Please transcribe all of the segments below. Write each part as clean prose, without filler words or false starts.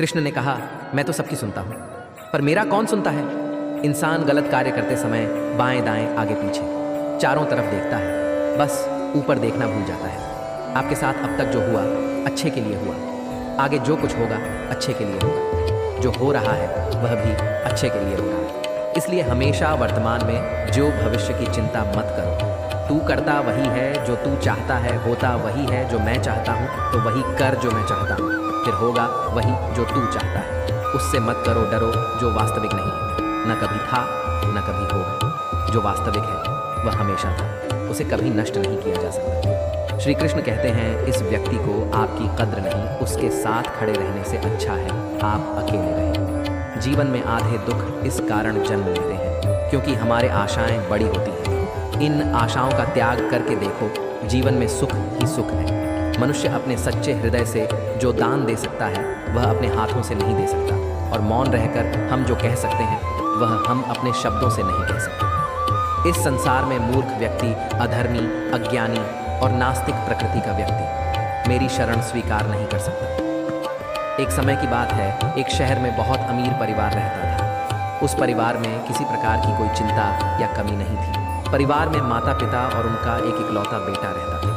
कृष्ण ने कहा, मैं तो सबकी सुनता हूँ, पर मेरा कौन सुनता है? इंसान गलत कार्य करते समय बाएं दाएं आगे पीछे चारों तरफ देखता है, बस ऊपर देखना भूल जाता है। आपके साथ अब तक जो हुआ अच्छे के लिए हुआ, आगे जो कुछ होगा अच्छे के लिए होगा, जो हो रहा है वह भी अच्छे के लिए हो रहा है। इसलिए हमेशा वर्तमान में जो भविष्य की चिंता मत करो। तू करता वही है जो तू चाहता है, होता वही है जो मैं चाहता हूँ, तो वही कर जो मैं चाहता हूँ, फिर होगा वही जो तू चाहता है। उससे मत करो डरो जो वास्तविक नहीं है, न कभी था न कभी होगा। जो वास्तविक है वह हमेशा था, उसे कभी नष्ट नहीं किया जा सकता। श्री कृष्ण कहते हैं, इस व्यक्ति को आपकी कद्र नहीं, उसके साथ खड़े रहने से अच्छा है आप अकेले रहें। जीवन में आधे दुख इस कारण जन्म लेते हैं क्योंकि हमारे आशाएं बड़ी होती हैं। इन आशाओं का त्याग करके देखो, जीवन में सुख ही सुख है। मनुष्य अपने सच्चे हृदय से जो दान दे सकता है वह अपने हाथों से नहीं दे सकता, और मौन रहकर हम जो कह सकते हैं वह हम अपने शब्दों से नहीं कह सकते। इस संसार में मूर्ख व्यक्ति, अधर्मी, अज्ञानी और नास्तिक प्रकृति का व्यक्ति मेरी शरण स्वीकार नहीं कर सकता। एक समय की बात है, एक शहर में बहुत अमीर परिवार रहता था। उस परिवार में किसी प्रकार की कोई चिंता या कमी नहीं थी। परिवार में माता पिता और उनका एक इकलौता बेटा रहता था।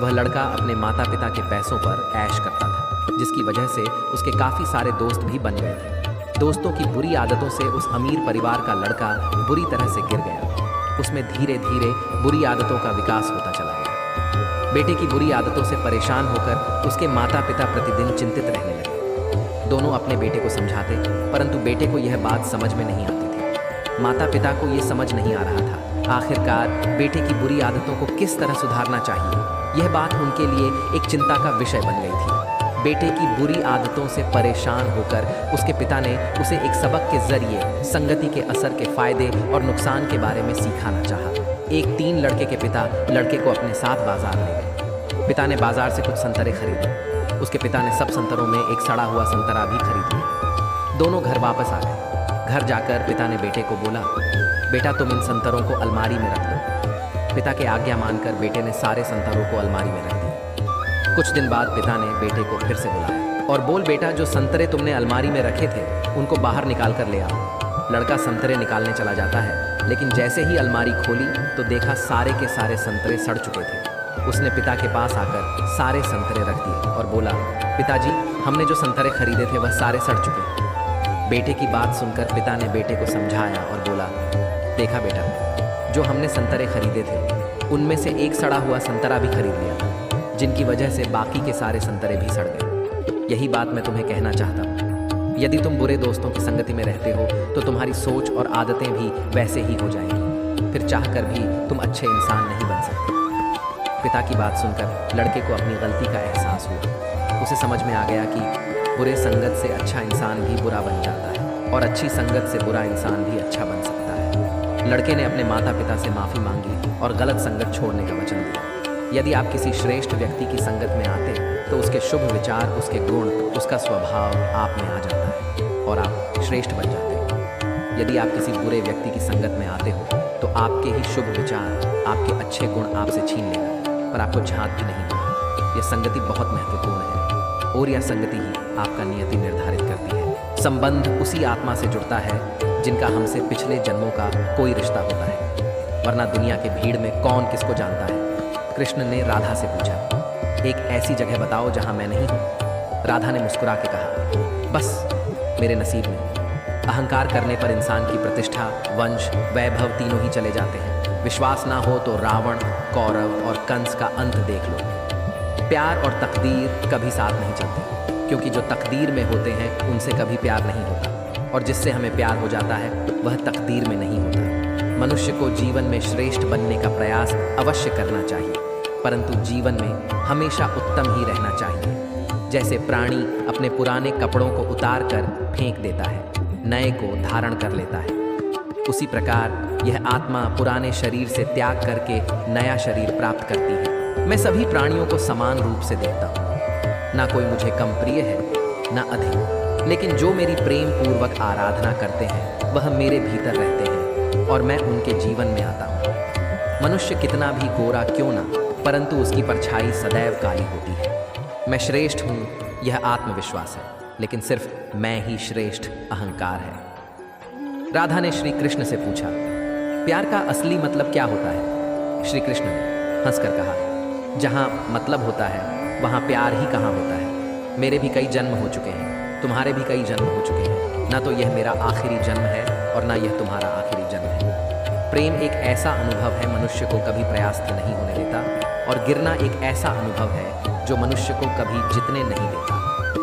वह लड़का अपने माता पिता के पैसों पर ऐश करता था, जिसकी वजह से उसके काफ़ी सारे दोस्त भी बन गए थे। दोस्तों की बुरी आदतों से उस अमीर परिवार का लड़का बुरी तरह से गिर गया। उसमें धीरे धीरे बुरी आदतों का विकास होता चला गया। बेटे की बुरी आदतों से परेशान होकर उसके माता पिता प्रतिदिन चिंतित रहने लगे। दोनों अपने बेटे को समझाते, परंतु बेटे को यह बात समझ में नहीं आती थी। माता पिता को यह समझ नहीं आ रहा था आखिरकार बेटे की बुरी आदतों को किस तरह सुधारना चाहिए। यह बात उनके लिए एक चिंता का विषय बन गई थी। बेटे की बुरी आदतों से परेशान होकर उसके पिता ने उसे एक सबक के जरिए संगति के असर के फायदे और नुकसान के बारे में सिखाना चाहा। एक 3 लड़के के पिता लड़के को अपने साथ बाजार ले गए। पिता ने बाजार से कुछ संतरे खरीदे। उसके पिता ने सब संतरों में एक सड़ा हुआ संतरा भी खरीद लिया। दोनों घर वापस आ गए। घर जाकर पिता ने बेटे को बोला, बेटा तुम इन संतरों को अलमारी में रख दो। पिता की आज्ञा मानकर बेटे ने सारे संतरों को अलमारी में रख दिया। कुछ दिन बाद पिता ने बेटे को फिर से बुलाया और बोल बेटा, जो संतरे तुमने अलमारी में रखे थे उनको बाहर निकाल कर ले आओ। लड़का संतरे निकालने चला जाता है, लेकिन जैसे ही अलमारी खोली तो देखा सारे के सारे संतरे सड़ चुके थे। उसने पिता के पास आकर सारे संतरे रख दिए और बोला, पिताजी हमने जो संतरे खरीदे थे वह सारे सड़ चुके। बेटे की बात सुनकर पिता ने बेटे को समझाया और बोला, देखा बेटा, जो हमने संतरे खरीदे थे उनमें से एक सड़ा हुआ संतरा भी खरीद लिया था, जिनकी वजह से बाकी के सारे संतरे भी सड़ गए। यही बात मैं तुम्हें कहना चाहता हूँ। यदि तुम बुरे दोस्तों की संगति में रहते हो तो तुम्हारी सोच और आदतें भी वैसे ही हो जाएंगी। फिर चाहकर भी तुम अच्छे इंसान नहीं बन सकते। पिता की बात सुनकर लड़के को अपनी गलती का एहसास हुआ। उसे समझ में आ गया कि बुरे संगत से अच्छा इंसान भी बुरा बन जाता है और अच्छी संगत से बुरा इंसान भी अच्छा बन सकता है। लड़के ने अपने माता पिता से माफ़ी मांगी और गलत संगत छोड़ने का वचन दिया। यदि आप किसी श्रेष्ठ व्यक्ति की संगत में आते तो उसके शुभ विचार, उसके गुण, उसका स्वभाव आप में आ जाता है और आप श्रेष्ठ बन जाते हैं। यदि आप किसी बुरे व्यक्ति की संगत में आते हो तो आपके ही शुभ विचार, आपके अच्छे गुण आपसे छीन लेगा, पर आपको झांक भी नहीं होगा। यह संगति बहुत महत्वपूर्ण है और यह संगति ही आपका नियति निर्धारित करती है। संबंध उसी आत्मा से जुड़ता है जिनका हमसे पिछले जन्मों का कोई रिश्ता होता है, वरना दुनिया के भीड़ में कौन किसको जानता है। कृष्ण ने राधा से पूछा, एक ऐसी जगह बताओ जहां मैं नहीं हूं। राधा ने मुस्कुरा के कहा, बस मेरे नसीब में। अहंकार करने पर इंसान की प्रतिष्ठा, वंश, वैभव तीनों ही चले जाते हैं। विश्वास ना हो तो रावण, कौरव और कंस का अंत देख लो। प्यार और तकदीर कभी साथ नहीं चलते, क्योंकि जो तकदीर में होते हैं उनसे कभी प्यार नहीं होता, और जिससे हमें प्यार हो जाता है वह तकदीर में नहीं होता। मनुष्य को जीवन में श्रेष्ठ बनने का प्रयास अवश्य करना चाहिए, परंतु जीवन में हमेशा उत्तम ही रहना चाहिए। जैसे प्राणी अपने पुराने कपड़ों को उतार कर फेंक देता है, नए को धारण कर लेता है, उसी प्रकार यह आत्मा पुराने शरीर से त्याग करके नया शरीर प्राप्त करती है। मैं सभी प्राणियों को समान रूप से देखता हूँ, ना कोई मुझे कम प्रिय है ना अधिक, लेकिन जो मेरी प्रेम पूर्वक आराधना करते हैं वह मेरे भीतर रहते हैं और मैं उनके जीवन में आता हूँ। मनुष्य कितना भी गोरा क्यों ना, परंतु उसकी परछाई सदैव काली होती है। मैं श्रेष्ठ हूँ, यह आत्मविश्वास है। लेकिन सिर्फ मैं ही श्रेष्ठ अहंकार है। राधा ने श्री कृष्ण से पूछा, प्यार का असली मतलब क्या होता है? श्री कृष्ण ने हंसकर कहा, जहाँ मतलब होता है वहाँ प्यार ही कहाँ होता है। मेरे भी कई जन्म हो चुके हैं, तुम्हारे भी कई जन्म हो चुके हैं। ना तो यह मेरा आखिरी जन्म है और ना यह तुम्हारा आखिरी जन्म है। प्रेम एक ऐसा अनुभव है मनुष्य को कभी प्रयास नहीं होने देता, और गिरना एक ऐसा अनुभव है जो मनुष्य को कभी जीतने नहीं देता।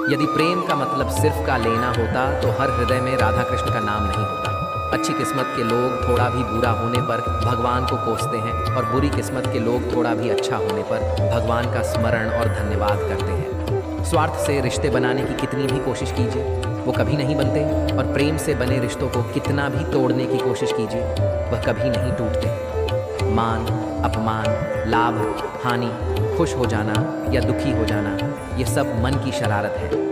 यदि प्रेम का मतलब सिर्फ का लेना होता तो हर हृदय में राधा कृष्ण का नाम नहीं होता। अच्छी किस्मत के लोग थोड़ा भी बुरा होने पर भगवान को कोसते हैं, और बुरी किस्मत के लोग थोड़ा भी अच्छा होने पर भगवान का स्मरण और धन्यवाद करते हैं। स्वार्थ से रिश्ते बनाने की कितनी भी कोशिश कीजिए, वो कभी नहीं बनते, और प्रेम से बने रिश्तों को कितना भी तोड़ने की कोशिश कीजिए, वह कभी नहीं टूटते। मान, अपमान, लाभ, हानि, खुश हो जाना या दुखी हो जाना, ये सब मन की शरारत है।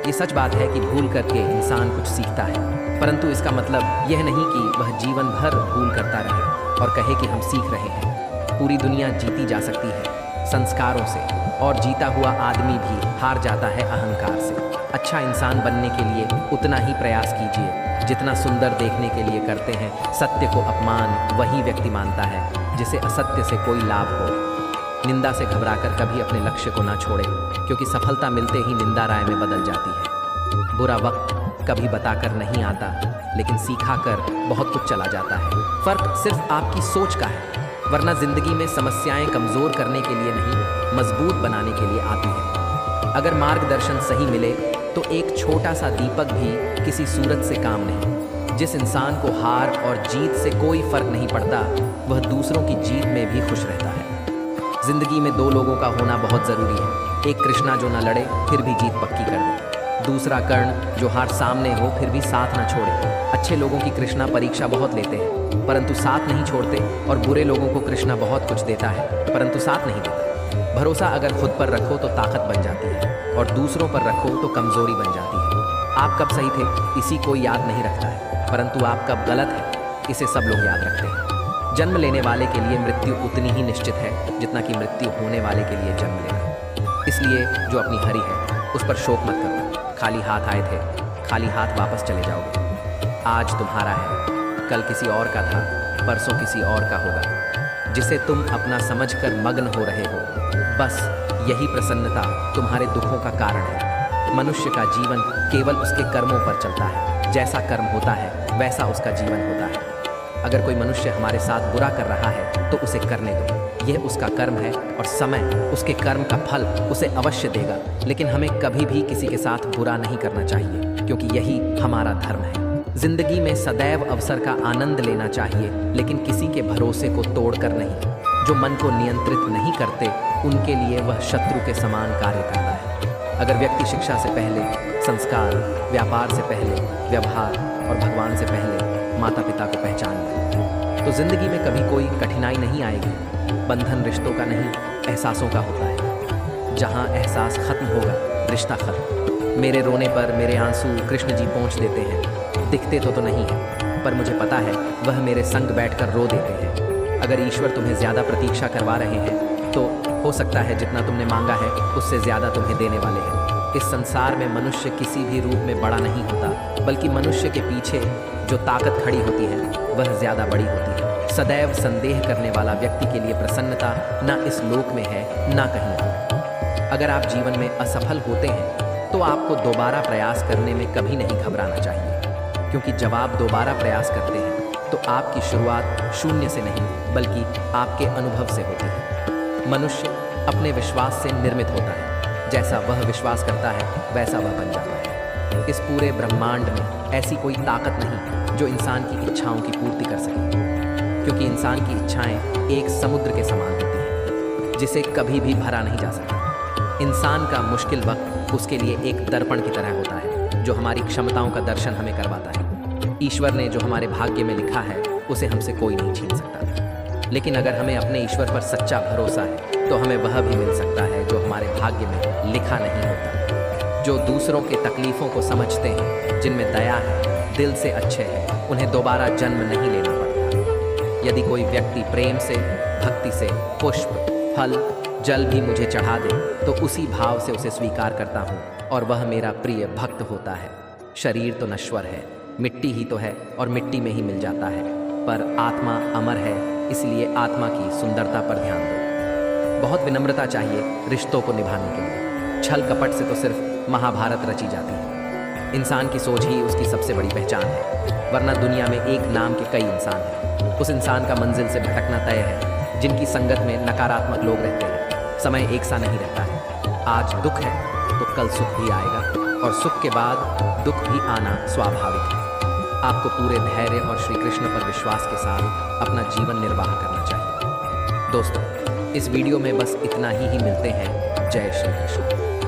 ये सच बात है कि भूल करके इंसान कुछ सीखता है, परंतु इसका मतलब यह नहीं कि वह जीवन भर भूल करता रहे और कहे कि हम सीख रहे हैं। पूरी दुनिया जीती जा सकती है संस्कारों से, और जीता हुआ आदमी भी हार जाता है अहंकार से। अच्छा इंसान बनने के लिए उतना ही प्रयास कीजिए जितना सुंदर देखने के लिए करते हैं। सत्य को अपमान वही व्यक्ति मानता है जिसे असत्य से कोई लाभ हो। निंदा से घबराकर कभी अपने लक्ष्य को ना छोड़े, क्योंकि सफलता मिलते ही निंदा राय में बदल जाती है। बुरा वक्त कभी बताकर नहीं आता, लेकिन सीखा कर बहुत कुछ चला जाता है। फर्क सिर्फ आपकी सोच का है, वरना जिंदगी में समस्याएं कमजोर करने के लिए नहीं, मजबूत बनाने के लिए आती है। अगर मार्गदर्शन सही मिले तो एक छोटा सा दीपक भी किसी सूरज से काम नहीं। जिस इंसान को हार और जीत से कोई फर्क नहीं पड़ता, वह दूसरों की जीत में भी खुश रहता है। जिंदगी में दो लोगों का होना बहुत जरूरी है। एक कृष्णा जो ना लड़े फिर भी जीत पक्की कर दे, दूसरा कर्ण जो हार सामने हो फिर भी साथ ना छोड़े। अच्छे लोगों की कृष्णा परीक्षा बहुत लेते हैं परंतु साथ नहीं छोड़ते, और बुरे लोगों को कृष्णा बहुत कुछ देता है परंतु साथ नहीं देता। भरोसा अगर खुद पर रखो तो ताकत बन जाती है, और दूसरों पर रखो तो कमजोरी बन जाती है। आप कब सही थे इसी कोई याद नहीं रखता है, परंतु आप कब गलत है इसे सब लोग याद रखते हैं। जन्म लेने वाले के लिए मृत्यु उतनी ही निश्चित है जितना कि मृत्यु होने वाले के लिए जन्म लेना। इसलिए जो अपनी हरी है उस पर शोक मत करो। खाली हाथ आए थे, खाली हाथ वापस चले जाओगे। आज तुम्हारा है, कल किसी और का था, परसों किसी और का होगा। जिसे तुम अपना समझकर मग्न हो रहे हो, बस यही प्रसन्नता तुम्हारे दुखों का कारण है। मनुष्य का जीवन केवल उसके कर्मों पर चलता है। जैसा कर्म होता है वैसा उसका जीवन होता है। अगर कोई मनुष्य हमारे साथ बुरा कर रहा है तो उसे करने दो, यह उसका कर्म है, और समय उसके कर्म का फल उसे अवश्य देगा। लेकिन हमें कभी भी किसी के साथ बुरा नहीं करना चाहिए, क्योंकि यही हमारा धर्म है। जिंदगी में सदैव अवसर का आनंद लेना चाहिए, लेकिन किसी के भरोसे को तोड़कर नहीं। जो मन को नियंत्रित नहीं करते उनके लिए वह शत्रु के समान कार्य करता है। अगर व्यक्ति शिक्षा से पहले संस्कार, व्यापार से पहले व्यवहार, और भगवान से पहले माता पिता को पहचान ले, तो जिंदगी में कभी कोई कठिनाई नहीं आएगी। बंधन रिश्तों का नहीं, एहसासों का होता है। जहाँ एहसास खत्म होगा, रिश्ता खत्म। मेरे रोने पर मेरे आंसू कृष्ण जी पहुँच देते हैं। दिखते तो नहीं है, पर मुझे पता है वह मेरे संग बैठकर रो देते हैं। अगर ईश्वर तुम्हें ज़्यादा प्रतीक्षा करवा रहे हैं तो हो सकता है जितना तुमने मांगा है उससे ज़्यादा तुम्हें देने वाले हैं। इस संसार में मनुष्य किसी भी रूप में बड़ा नहीं होता, बल्कि मनुष्य के पीछे जो ताकत खड़ी होती है वह ज़्यादा बड़ी होती है। सदैव संदेह करने वाला व्यक्ति के लिए प्रसन्नता ना इस लोक में है ना कहीं और। अगर आप जीवन में असफल होते हैं तो आपको दोबारा प्रयास करने में कभी नहीं घबराना चाहिए, क्योंकि जब आप दोबारा प्रयास करते हैं तो आपकी शुरुआत शून्य से नहीं बल्कि आपके अनुभव से होती है। मनुष्य अपने विश्वास से निर्मित होता है। जैसा वह विश्वास करता है वैसा वह बन जाता है। इस पूरे ब्रह्मांड में ऐसी कोई ताकत नहीं जो इंसान की इच्छाओं की पूर्ति कर सके, क्योंकि इंसान की इच्छाएं एक समुद्र के समान होती हैं जिसे कभी भी भरा नहीं जा सकता। इंसान का मुश्किल वक्त उसके लिए एक दर्पण की तरह होता है जो हमारी क्षमताओं का दर्शन हमें करवाता है। ईश्वर ने जो हमारे भाग्य में लिखा है उसे हमसे कोई नहीं छीन सकता, लेकिन अगर हमें अपने ईश्वर पर सच्चा भरोसा है तो हमें वह भी मिल सकता है जो हमारे भाग्य में लिखा नहीं होता। जो दूसरों के तकलीफ़ों को समझते हैं, जिनमें दया है, दिल से अच्छे हैं, उन्हें दोबारा जन्म नहीं लेना पड़ता। यदि कोई व्यक्ति प्रेम से, भक्ति से पुष्प, फल, जल भी मुझे चढ़ा दे तो उसी भाव से उसे स्वीकार करता हूँ और वह मेरा प्रिय भक्त होता है। शरीर तो नश्वर है, मिट्टी ही तो है और मिट्टी में ही मिल जाता है, पर आत्मा अमर है, इसलिए आत्मा की सुंदरता पर ध्यान दो। बहुत विनम्रता चाहिए रिश्तों को निभाने के लिए। छल कपट से तो सिर्फ महाभारत रची जाती है। इंसान की सोच ही उसकी सबसे बड़ी पहचान है, वरना दुनिया में एक नाम के कई इंसान हैं। उस इंसान का मंजिल से भटकना तय है जिनकी संगत में नकारात्मक लोग रहते हैं। समय एक सा नहीं रहता है। आज दुख है तो कल सुख भी आएगा, और सुख के बाद दुख भी आना स्वाभाविक है। आपको पूरे धैर्य और श्री कृष्ण पर विश्वास के साथ अपना जीवन निर्वाह करना चाहिए। दोस्तों, इस वीडियो में बस इतना ही मिलते हैं। जय श्री कृष्ण।